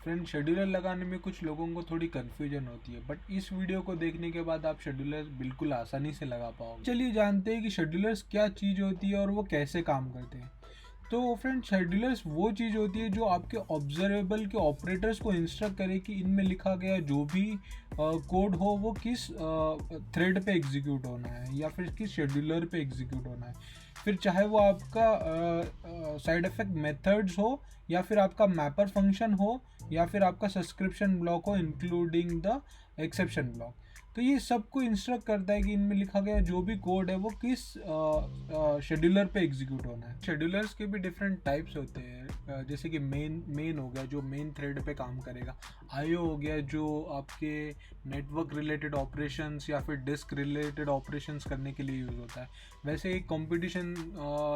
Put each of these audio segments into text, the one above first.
Friend, scheduler लगाने में कुछ लोगों को थोड़ी कन्फ्यूजन होती है, बट इस वीडियो को देखने के बाद आप शेड्यूलर बिल्कुल आसानी से लगा पाओगे। चलिए जानते हैं कि शेड्यूलर्स क्या चीज़ होती है और वो कैसे काम करते हैं। तो फ्रेंड, शेड्यूलर्स वो चीज़ होती है जो आपके ऑब्जर्वेबल के ऑपरेटर्स को इंस्ट्रक्ट करे कि इनमें लिखा गया जो भी कोड हो वो किस थ्रेड पे एग्जीक्यूट होना है या फिर किस शेड्यूलर पे एग्जीक्यूट होना है। फिर चाहे वो आपका साइड इफेक्ट मेथड्स हो या फिर आपका मैपर फंक्शन हो या फिर आपका सब्सक्रिप्शन ब्लॉक हो इंक्लूडिंग द एक्सेप्शन ब्लॉक। तो ये सबको इंस्ट्रक्ट करता है कि इनमें लिखा गया जो भी कोड है वो किस शेड्यूलर पे एग्जीक्यूट होना है। शेड्यूलर्स के भी डिफरेंट टाइप्स होते हैं, जैसे कि मेन हो गया जो मेन थ्रेड पे काम करेगा। आईओ हो गया जो आपके नेटवर्क रिलेटेड ऑपरेशंस या फिर डिस्क रिलेटेड ऑपरेशंस करने के लिए यूज़ होता है। वैसे एक कंपटीशन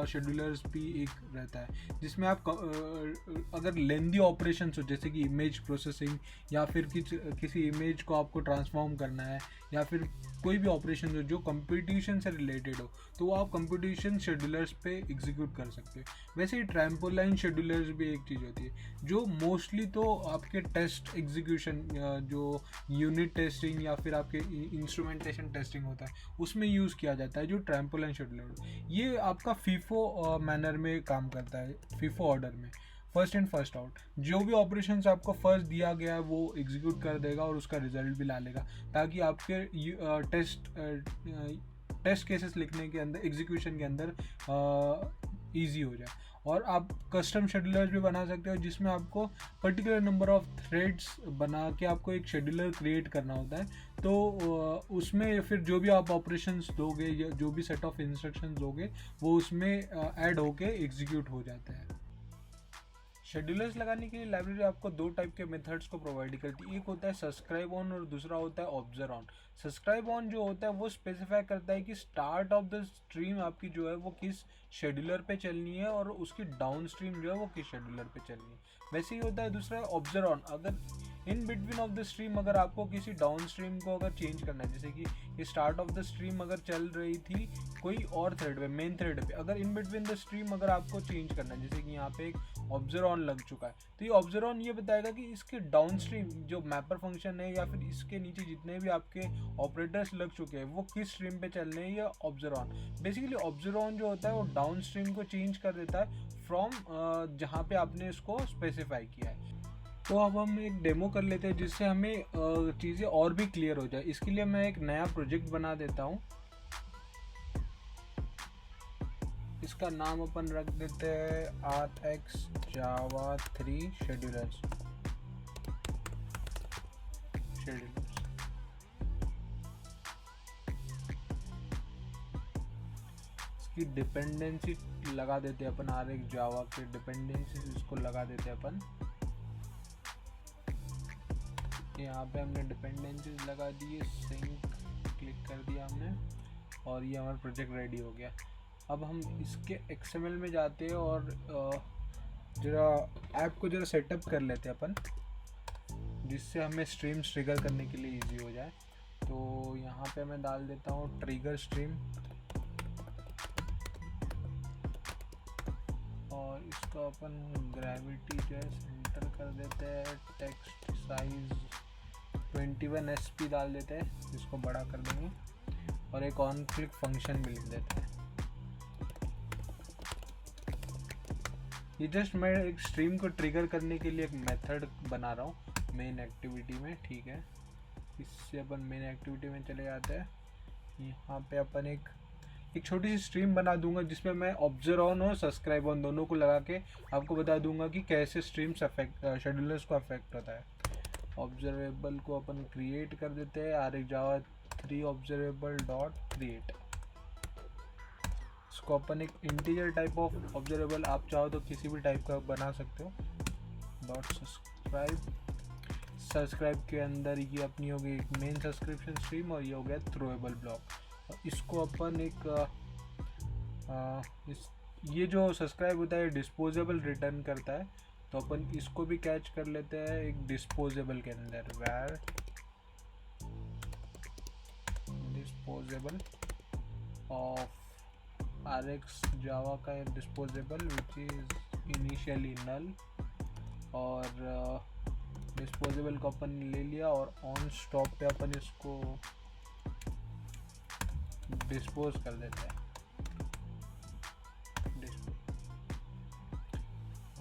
शेड्यूलर्स भी एक रहता है जिसमें आप अगर लेंदी ऑपरेशंस हो जैसे कि इमेज प्रोसेसिंग या फिर किसी इमेज को आपको ट्रांसफॉर्म करना है या फिर कोई भी ऑपरेशन हो जो कंपटीशन से रिलेटेड हो, तो वो आप कंपटीशन शेड्यूलर्स पे एग्जीक्यूट कर सकते हो। वैसे ही ट्रैम्पोलाइन शेड्यूलर्स भी एक चीज़ होती है जो मोस्टली तो आपके टेस्ट एग्जीक्यूशन जो यूनिट टेस्टिंग या फिर आपके इंस्ट्रूमेंटेशन टेस्टिंग होता है उसमें यूज़ किया जाता है। जो ट्रैम्पोलाइन शेड्यूलर ये आपका फीफो मैनर में काम करता है, फीफो ऑर्डर में, फर्स्ट इन फर्स्ट आउट। जो भी ऑपरेशन आपको फर्स्ट दिया गया है वो एग्जीक्यूट कर देगा और उसका रिजल्ट भी ला लेगा, ताकि आपके टेस्ट केसेस लिखने के अंदर, एग्जीक्यूशन के अंदर ईजी हो जाए। और आप कस्टम शेड्यूलर भी बना सकते हो जिसमें आपको पर्टिकुलर नंबर ऑफ थ्रेड्स बना के आपको एक शेड्यूलर क्रिएट करना होता है। तो उसमें फिर जो भी आप ऑपरेशंस दोगे या जो भी सेट ऑफ इंस्ट्रक्शंस दोगे वो उसमें ऐड होके एग्जीक्यूट हो जाता है। शेड्यूलर्स लगाने के लिए लाइब्रेरी आपको दो टाइप के मेथड्स को प्रोवाइड करती है। एक होता है सब्सक्राइब ऑन और दूसरा होता है ऑब्जर्व ऑन। सब्सक्राइब ऑन जो होता है वो स्पेसिफाई करता है कि स्टार्ट ऑफ द स्ट्रीम आपकी जो है वो किस शेड्यूलर पे चलनी है और उसकी डाउन स्ट्रीम जो है वो किस शेड्यूलर पे चलनी है। वैसे ही होता है दूसरा ऑब्जर्व ऑन। अगर in between of the stream अगर आपको किसी डाउन स्ट्रीम को अगर चेंज करना है, जैसे कि ये स्टार्ट ऑफ द स्ट्रीम अगर चल रही थी कोई और थ्रेड पे, मेन थ्रेड पे, अगर इन बिटवीन द स्ट्रीम अगर आपको चेंज करना है, जैसे कि यहाँ पे एक ऑब्जर्व ऑन लग चुका है, तो ये ऑब्जर्व ऑन ये बताएगा कि इसके डाउन स्ट्रीम जो मैपर फंक्शन है या फिर इसके नीचे जितने भी आपके ऑपरेटर्स लग चुके हैं वो किस स्ट्रीम पे चलने हैं। या observe on basically, observe on जो होता है वो डाउन स्ट्रीम को चेंज कर देता है फ्रॉम जहाँ पे आपने इसको स्पेसिफाई किया है। तो अब हम एक डेमो कर लेते हैं जिससे हमें चीज़ें और भी क्लियर हो जाए। इसके लिए मैं एक नया प्रोजेक्ट बना देता हूँ। इसका नाम अपन रख देते हैं RX Java 3 शेड्यूलर्स। इसकी डिपेंडेंसी लगा देते हैं अपन, RX Java के डिपेंडेंसी इसको लगा देते हैं अपन। यहाँ पे हमने डिपेंडेंसीज लगा दिए, सिंक क्लिक कर दिया हमने और ये हमारा प्रोजेक्ट रेडी हो गया। अब हम इसके XML में जाते हैं और जरा ऐप को जरा सेटअप कर लेते हैं अपन, जिससे हमें स्ट्रीम्स ट्रिगर करने के लिए इजी हो जाए। तो यहाँ पे मैं डाल देता हूँ ट्रिगर स्ट्रीम और इसको अपन ग्रेविटी जो है सेंटर कर देते हैं। टेक्स्ट साइज 21 SP डाल देते हैं, इसको बड़ा कर देंगे और एक ऑन क्लिक फंक्शन भी लिख देते हैं। ये जस्ट मैं एक स्ट्रीम को ट्रिगर करने के लिए एक मेथड बना रहा हूँ मेन एक्टिविटी में, ठीक है। इससे अपन मेन एक्टिविटी में चले जाते हैं। यहाँ पे अपन एक छोटी सी स्ट्रीम बना दूंगा जिसमें मैं ऑब्जर्व ऑन और सब्सक्राइब ऑन दोनों को लगा के आपको बता दूंगा कि कैसे स्ट्रीम्स शेड्यूलर्स को अफेक्ट होता है। ऑब्जर्वेबल को अपन क्रिएट कर देते हैं, RX Java 3 observable dot create. इसको अपन एक इंटीजर टाइप ऑफ ऑब्जर्वेबल, आप चाहो तो किसी भी टाइप का बना सकते हो, डॉट सब्सक्राइब के अंदर ये अपनी हो गई एक मेन सब्सक्रिप्शन स्ट्रीम और ये हो गया थ्रोएबल ब्लॉक। और इसको अपन एक ये जो सब्सक्राइब होता है डिस्पोजेबल रिटर्न करता है, तो अपन इसको भी कैच कर लेते हैं एक डिस्पोजेबल के अंदर, वैर डिस्पोजेबल ऑफ RX Java का डिस्पोजेबल विच इज इनिशियली नल और डिस्पोजेबल को अपन ले लिया और ऑन स्टॉप पे अपन इसको डिस्पोज कर देते हैं।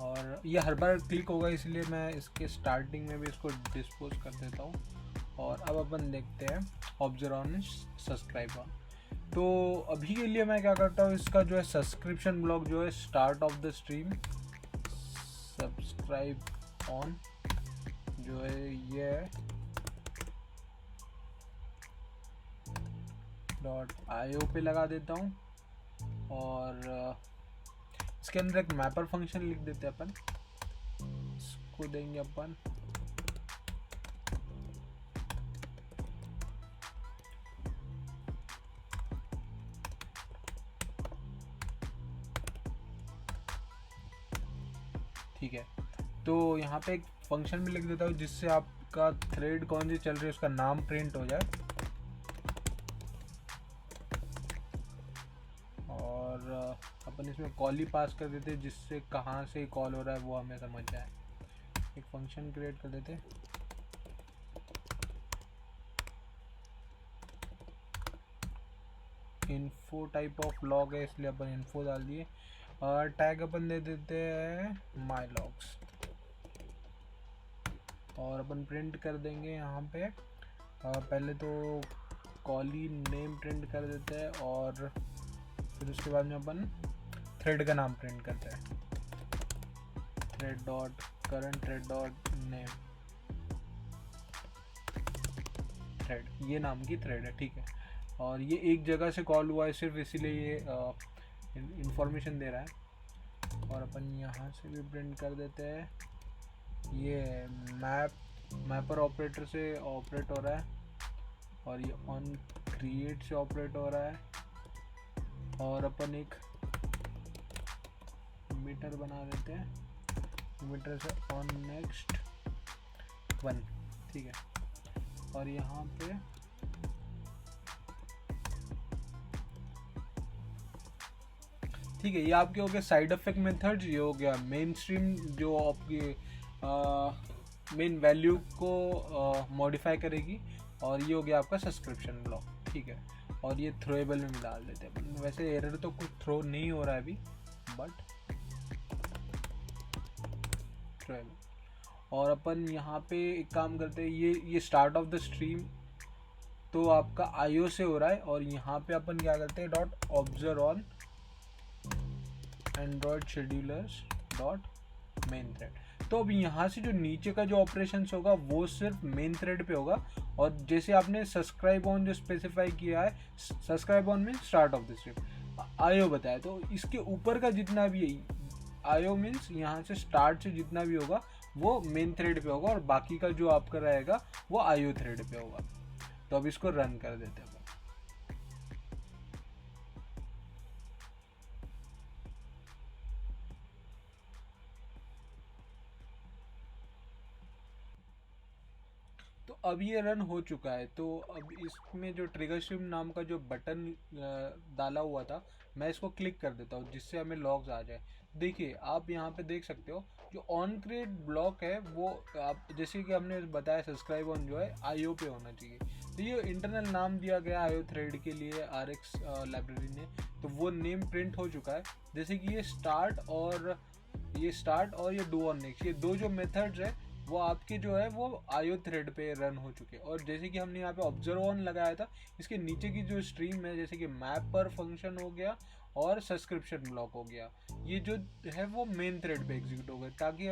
और ये हर बार क्लिक होगा, इसलिए मैं इसके स्टार्टिंग में भी इसको डिस्पोज कर देता हूँ। और अब अपन देखते हैं ऑब्जर्व ऑन सब्सक्राइब ऑन। तो अभी के लिए मैं क्या करता हूँ, इसका जो है सब्सक्रिप्शन ब्लॉक जो है start of the stream subscribe on जो है ये .io पे लगा देता हूँ। और इसके अंदर एक मैपर फंक्शन लिख देते हैं अपन, इसको देंगे अपन ठीक है। तो यहाँ पे एक फंक्शन भी लिख देता हूँ जिससे आपका थ्रेड कौन सी चल रही है उसका नाम प्रिंट हो जाए। और अपन इसमें कॉल ही पास कर देते जिससे कहाँ से कॉल हो रहा है वो हमें समझ जाए। एक फंक्शन क्रिएट कर देते, इन्फो टाइप ऑफ लॉग है इसलिए अपन इन्फो डाल दिए। और टैग अपन दे देते हैं माई लॉग्स और अपन प्रिंट कर देंगे यहाँ पे। पहले तो कॉली नेम प्रिंट कर देते हैं और फिर उसके बाद में अपन थ्रेड का नाम प्रिंट करते हैं, thread dot current thread dot name thread, ये नाम की थ्रेड है ठीक है। और ये एक जगह से कॉल हुआ है सिर्फ इसीलिए ये इंफॉर्मेशन दे रहा है। और अपन यहाँ से भी प्रिंट कर देते हैं, ये मैपर ऑपरेटर से ऑपरेट हो रहा है और ये ऑन क्रिएट से ऑपरेट हो रहा है। और अपन एक मीटर बना देते हैं, मीटर से ऑन नेक्स्ट 1 ठीक है। और यहाँ पे ठीक है, ये आपके हो गया साइड इफेक्ट मेथड, ये हो गया मेन स्ट्रीम जो आपकी मेन वैल्यू को मॉडिफाई करेगी। और ये हो गया आपका सब्सक्रिप्शन ब्लॉक ठीक है। और ये थ्रोएबल में डाल देते हैं। वैसे एरर तो कुछ थ्रो नहीं हो रहा है अभी, बट थ्रोएबल। और अपन यहाँ पे एक काम करते हैं, ये स्टार्ट ऑफ द स्ट्रीम तो आपका आईओ से हो रहा है। और यहाँ पे अपन क्या करते हैं dot observe on Android schedulers dot main thread. तो अब यहाँ से जो नीचे का जो ऑपरेशंस होगा वो सिर्फ मेन थ्रेड पे होगा। और जैसे आपने सब्सक्राइब ऑन जो स्पेसिफाई किया है, subscribe on means start of the stream, IO बताया, तो इसके ऊपर का जितना भी आईओ मीन्स यहाँ से स्टार्ट से जितना भी होगा वो मेन थ्रेड पे होगा और बाकी का जो आपका रहेगा वो आईओ थ्रेड पे होगा। तो अब इसको रन कर देते हैं। तो अब ये रन हो चुका है। तो अब इसमें जो ट्रिगर स्ट्रीम नाम का जो बटन डाला हुआ था मैं इसको क्लिक कर देता हूँ जिससे हमें लॉग्स आ जाए। देखिए आप यहाँ पे देख सकते हो जो ऑन क्रिएट ब्लॉक है वो आप जैसे कि हमने बताया सब्सक्राइब ऑन जो है आईओ पे होना चाहिए। तो ये इंटरनल नाम दिया गया आईओ थ्रेड के लिए RX लाइब्रेरी ने, तो वो नेम प्रिंट हो चुका है। जैसे कि ये स्टार्ट और ये डू ऑन नेक्स्ट, ये दो जो मेथड्स है वो आपके जो है वो आईओ थ्रेड पे रन हो चुके हैं। और जैसे कि हमने यहाँ पे ऑब्जर्व ऑन लगाया था, इसके नीचे की जो स्ट्रीम है जैसे कि मैप पर फंक्शन हो गया और सब्सक्रिप्शन ब्लॉक हो गया, ये जो है वो मेन थ्रेड पे एग्जीक्यूट हो गए ताकि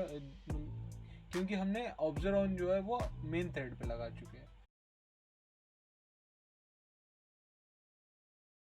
क्योंकि हमने ऑब्जर्व ऑन जो है वो मेन थ्रेड पे लगा चुके हैं।